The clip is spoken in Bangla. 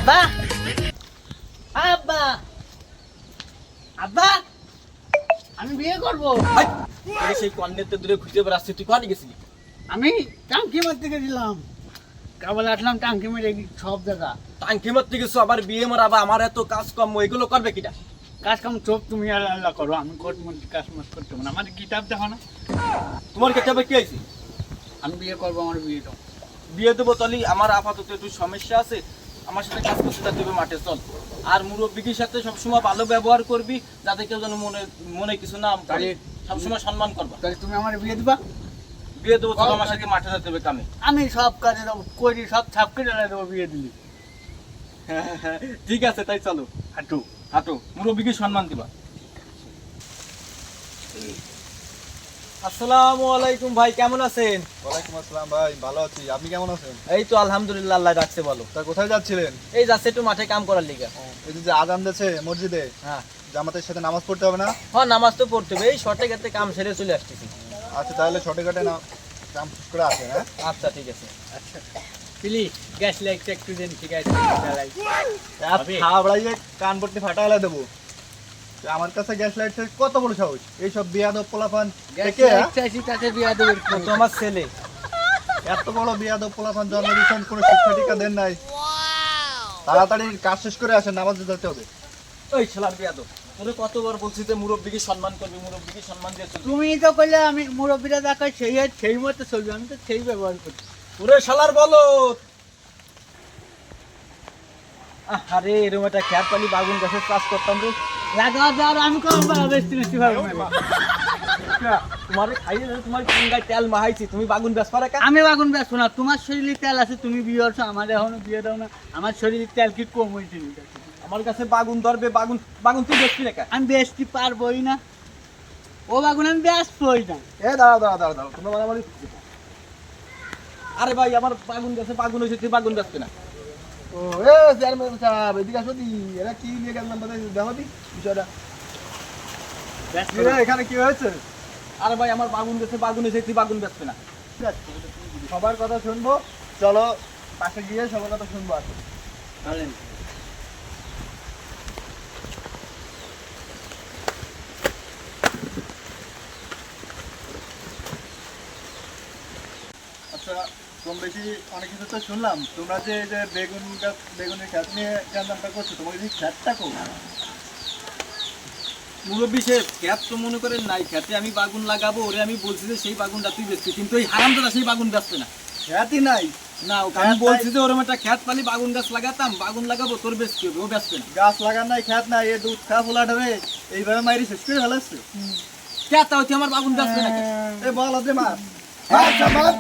আব্বা আব্বা আব্বা আমি বিয়ে করব। সেই কন্যাতে দূরে খুঁজে বেড়াচ্ছি, তুই কোথায় গেছিলি? আমি টাঙ্কি মারতে গেছিলাম, কেবল আসলাম টাঙ্কি মেরে সব জায়গা। টাঙ্কি মারতে গেছো, আবার বিয়ে মারাবা? আমার এত কাজ কম, এগুলো করবে কিটা? কাজ কাম চোখ তুমি আর আল্লাহ করো, আমি কাজ মাজ করতে পারবো না। আমার কিতাব দেখো না, তোমার কেতাবে কি হয়েছে? আমি বিয়ে করবো, আমার বিয়ে দাও। বিয়ে দেবো তাহলে? আমার আপাতত একটু সমস্যা আছে, আমার সাথে কাজ করতে যেতে হবে মাঠে, চল। আর মুরব্বীর সাথে সবসময় ভালো ব্যবহার করবি, যাতে কেউ যেন মনে মনে কিছু না করে, সবসময় সম্মান করবা। তাহলে তুমি আমার বিয়ে দিবা? বিয়ে দেবো, চল আমার সাথে মাঠে যেতে হবে কামে। আমি সব কাজে দেবো, করি সব ছাপকে জ্বালাই দেবো বিয়ে দিলি। ঠিক আছে, তাই চলো। হাঁটু হাঁটো, মুরব্বীকে সম্মান দিবা। আসসালামু আলাইকুম ভাই, কেমন আছেন? ওয়ালাইকুম আসসালাম ভাই, ভালো আছি। আপনি কেমন আছেন? এই তো আলহামদুলিল্লাহ, আল্লাহ রাখছে। বলো। তা কোথায় যাচ্ছিলেন? এই যাচ্ছে একটু মাঠে কাম করার লিগা। এই যে আজান দিয়েছে মসজিদে, হ্যাঁ জামাতের সাথে নামাজ পড়তে হবে না? হ্যাঁ, নামাজ তো পড়তে হবে, এই শর্টে গেতে কাম সেরে চলে আসতেছি। আচ্ছা, তাহলে শর্টে কাটে না কাম শেষ করে আসেন। হ্যাঁ, আচ্ছা ঠিক আছে। আচ্ছা পিলি গ্যাস লাইটটা একটু দেন, ঠিক আছে জ্বালাই। খাওয়া বেড়াইয়ে কান পট্টি ফাটাইলা দেবো। তো আমার কাছে গ্যাস লাইট কত বড় সাহস! এইসব বিয়াদব পোলাপান গ্যাস দেখে, হ্যাঁ? লাইট চাইছি তাতে বিয়া দেবে। তো আমার ছেলে। এত বড় বিয়াদব পোলাপান জন্ম দিচ্ছেন, কোনো শিক্ষা টিকা দেন নাই। তাড়াতাড়ি কাজ শেষ করে আসেন, নামাজ যেতে হবে। ওই শালার বিয়াদব, তোরে কতবার বলছি যে মুরব্বীকে সম্মান করবি, মুরব্বীকে সম্মান দিয়ে চলবি। তুমি তো কইলে আমি মুরব্বীরা দেখাই সেই মতো চলবে, আমি তো সেই ব্যবহার করি। ওরে শালার বলো। আরে এরকম একটা খ্যাত পালি বাগুন গাছের চাষ করতাম রে। লাগাও দাও, আমি কোনো বেশি বেশি পারবো না। তোমার খাইয়ে তোমার কিংগায় তেল মাহাইছি, তুমি বাগুন গাছ পারা কা? আমি বাগুন বেসবো না, তোমার শরীরে তেল আছে, তুমি বিয়ে করছো, আমার এখনো বিয়ে দাও না। আমার শরীরে তেল কি কম হয়েছে? আমার কাছে বাগুন ধরবে, বাগুন বাগুন তুই দেখবি না কা? আমি বেচতে পারবোই না, ও বাগুন আমি বেচবই না। দাঁড়াও, তোমরা মারামারি। আরে ভাই, আমার বাগুন গাছে বাগুন হয়েছে, তুই বাগুন গাছবি না? ও চেয়ারম্যান সাহেব, এদিকে আসো দি। এরা কি নিয়ে গেলাম দেখো দি বিষয়টা। এখানে কি হয়েছে? আরে ভাই, আমার বাগুন গাছে বাগুন হয়েছে, তুই বাগুন গাছবি না? সবার কথা শুনবো, চলো পাশে গিয়ে সবার কথা শুনবো। আসো। আচ্ছা, কম বেশি অনেক কিছু তো শুনলাম। তোমরা যে এই যে বেগুন গাছ, বেগুনের খ্যাত নিয়ে জানতামটা করছো, তোমাকে যে খ্যাতটা কো? মুরব্বী সে খ্যাত তো মনে করেন নাই, খ্যাতে আমি বাগুন লাগাবো, ওরে আমি বলছি যে সেই বাগুনটা তুই বেচবি, কিন্তু এই হারামদাদা সেই বাগুন বেচবে না। খ্যাতই নাই? না, ওকে আমি বলছি যে ওরম একটা খ্যাত পালি বাগুন গাছ লাগাতাম, বাগুন লাগাবো, তোর বেচতে হবে, ও বেচবে না। গাছ লাগান নাই, খ্যাত নাই, এ দুধ খা ফোলা ঢাবে এইভাবে মাইরি শেষ করে ফেলাচ্ছে। খ্যাত হচ্ছে আমার বাগুন বেচবে না কেন? এ বল আদে মার, মার।